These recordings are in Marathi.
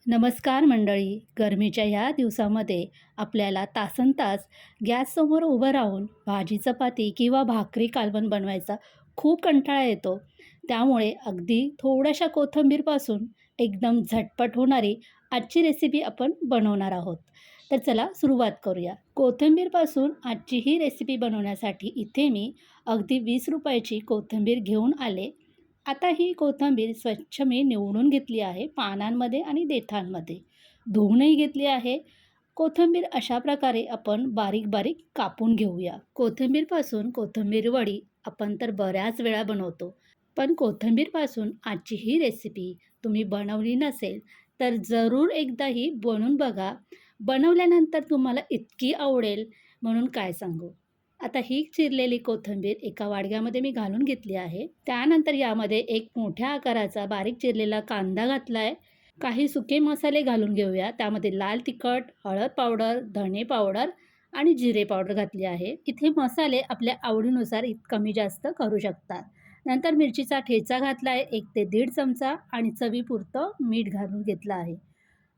नमस्कार मंडळी. गरमीच्या ह्या दिवसामध्ये आपल्याला तासनतास गॅससमोर उभं राहून भाजी चपाती किंवा भाकरी कालवण बनवायचा खूप कंटाळा येतो. त्यामुळे अगदी थोड्याशा कोथिंबीरपासून एकदम झटपट होणारी आजची रेसिपी आपण बनवणार आहोत. तर चला सुरुवात करूया. कोथिंबीरपासून आजची ही रेसिपी बनवण्यासाठी इथे मी अगदी 20 रुपयाची कोथिंबीर घेऊन आले. आता ही कोथिंबीर स्वच्छ मी निवडून घेतली आहे पानांमध्ये आणि देठांमध्ये. धुवूनही घेतली आहे. कोथिंबीर अशा प्रकारे आपण बारीक बारीक कापून घेऊया. कोथिंबीरपासून कोथिंबीर वडी आपण तर बऱ्याच वेळा बनवतो. पण कोथिंबीरपासून आजची ही रेसिपी तुम्ही बनवली नसेल तर जरूर एकदा ही बनवून बघा. बनवल्यानंतर तुम्हाला इतकी आवडेल म्हणून काय सांगू. आता ही चिरलेली कोथिंबीर एका वाडग्यामध्ये मी घालून घेतली आहे. त्यानंतर यामध्ये एक मोठ्या आकाराचा बारीक चिरलेला कांदा घातला आहे. काही सुके मसाले घालून घेऊया. त्यामध्ये लाल तिखट, हळद पावडर, धणे पावडर आणि जिरे पावडर घातली आहे. इथे मसाले आपल्या आवडीनुसार कमी जास्त करू शकतात. नंतर मिरचीचा ठेचा घातला आहे 1 ते 1.5 चमचा आणि चवीपुरतं मीठ घालून घेतलं आहे.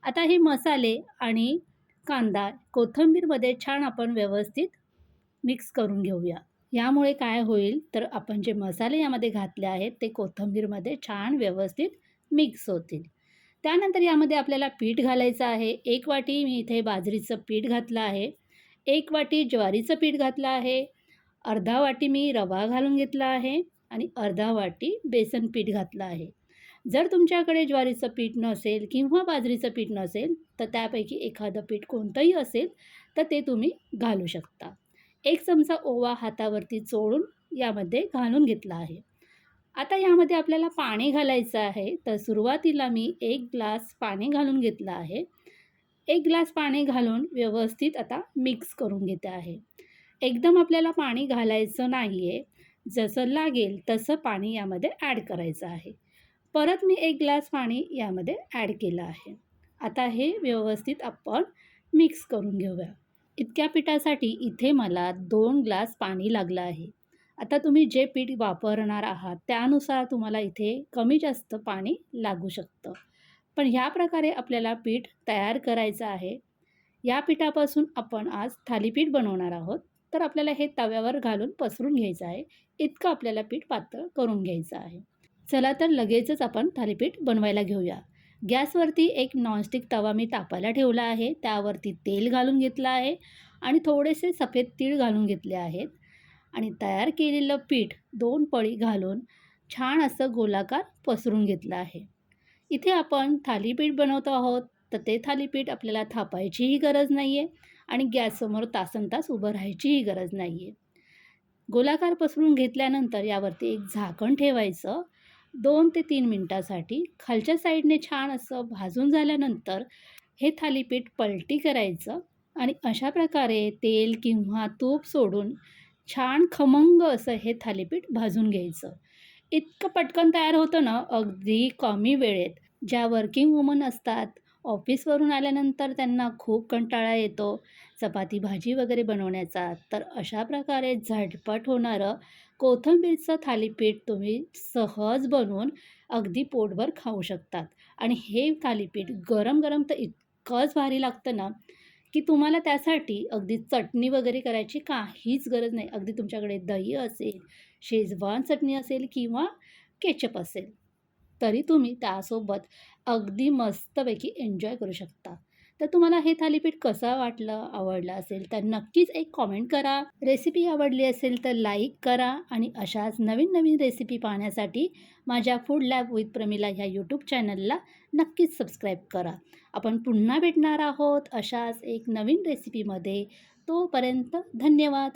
आता हे मसाले आणि कांदा कोथिंबीरमध्ये छान आपण व्यवस्थित मिक्स करून घेऊया. यामुळे काय होईल तर आपण जे मसाले यामध्ये घातले आहेत ते कोथिंबीरमध्ये छान व्यवस्थित मिक्स होतील. त्यानंतर यामध्ये आपल्याला पीठ घालायचं आहे. 1 वाटी मी इथे बाजरीचं पीठ घातलं आहे. 1 वाटी ज्वारीचं पीठ घातलं आहे. अर्धा वाटी मी रवा घालून घेतला आहे आणि अर्धा वाटी बेसन पीठ घातलं आहे. जर तुमच्याकडे ज्वारीचं पीठ नसेल किंवा बाजरीचं पीठ नसेल तर त्यापैकी एखादं पीठ कोणतंही असेल तर ते तुम्ही घालू शकता. 1 चमचा ओवा हातावरती चोळून यामध्ये घालून घेतला आहे. आता यामध्ये आपल्याला पाणी घालायचं आहे. तर सुरुवातीला मी 1 ग्लास पाणी घालून घेतलं आहे. 1 ग्लास पाणी घालून व्यवस्थित आता मिक्स करून घेते आहे. एकदम आपल्याला पाणी घालायचं नाही आहे. जसं लागेल तसं पाणी यामध्ये ॲड करायचं आहे. परत मी 1 ग्लास पाणी यामध्ये ॲड केलं आहे. आता हे व्यवस्थित आपण मिक्स करून घेऊया. इतक्या पिठासाठी इथे मला 2 ग्लास पाणी लागलं आहे. आता तुम्ही जे पीठ वापरणार आहात त्यानुसार तुम्हाला इथे कमी जास्त पाणी लागू शकतं. पण ह्या प्रकारे आपल्याला पीठ तयार करायचं आहे. या पिठापासून आपण आज थालीपीठ बनवणार आहोत. तर आपल्याला हे तव्यावर घालून पसरून घ्यायचं आहे. इतकं आपल्याला पीठ पातळ करून घ्यायचं आहे. चला तर लगेचच आपण थालीपीठ बनवायला घेऊया. गॅसवरती एक नॉनस्टिक तवा मी तापायला ठेवला आहे. त्यावरती तेल घालून घेतलं आहे आणि थोडेसे सफेद तीळ घालून घेतले आहेत आणि तयार केलेलं पीठ 2 पळी घालून छान असं गोलाकार पसरून घेतलं आहे. इथे आपण थालीपीठ बनवतो आहोत तर ते थालीपीठ आपल्याला थापायचीही गरज नाही आहे आणि गॅससमोर तासनतास उभं राहायचीही गरज नाही आहे. गोलाकार पसरून घेतल्यानंतर यावरती एक झाकण ठेवायचं 2 ते 3 मिनटासाठी. खालच्या साईडने छान असं भाजून झाल्यानंतर हे थालीपीठ पलटी करायचं आणि अशा प्रकारे तेल किंवा तूप सोडून छान खमंग असं हे थालीपीठ भाजून घ्यायचं. इतकं पटकन तयार होतं ना अगदी कमी वेळेत. ज्या वर्किंग वुमन असतात, ऑफिसवरून आल्यानंतर त्यांना खूप कंटाळा येतो चपाती भाजी वगैरे बनवण्याचा, तर अशा प्रकारे झटपट होणारं कोथिंबीरचं थालीपीठ तुम्ही सहज बनवून अगदी पोटभर खाऊ शकतात. आणि हे थालीपीठ गरम गरम तर इतकंच भारी लागतं ना की तुम्हाला त्यासाठी अगदी चटणी वगैरे करायची काहीच गरज नाही. अगदी तुमच्याकडे दही असेल, शेजवान चटणी असेल किंवा केचप असेल तरी तुम्ही त्यासोबत अगदी मस्तपैकी एन्जॉय करू शकता. तर तुम्हाला हे थालीपीठ कसं वाटलं, आवडलं असेल तर नक्कीच एक कॉमेंट करा. रेसिपी आवडली असेल तर लाईक करा आणि अशाच नवीन नवीन रेसिपी पाहण्यासाठी माझ्या फूड लॅब विथ प्रमिला ह्या यूट्यूब चॅनलला नक्कीच सबस्क्राईब करा. आपण पुन्हा भेटणार आहोत अशाच एक नवीन रेसिपीमध्ये. तोपर्यंत धन्यवाद.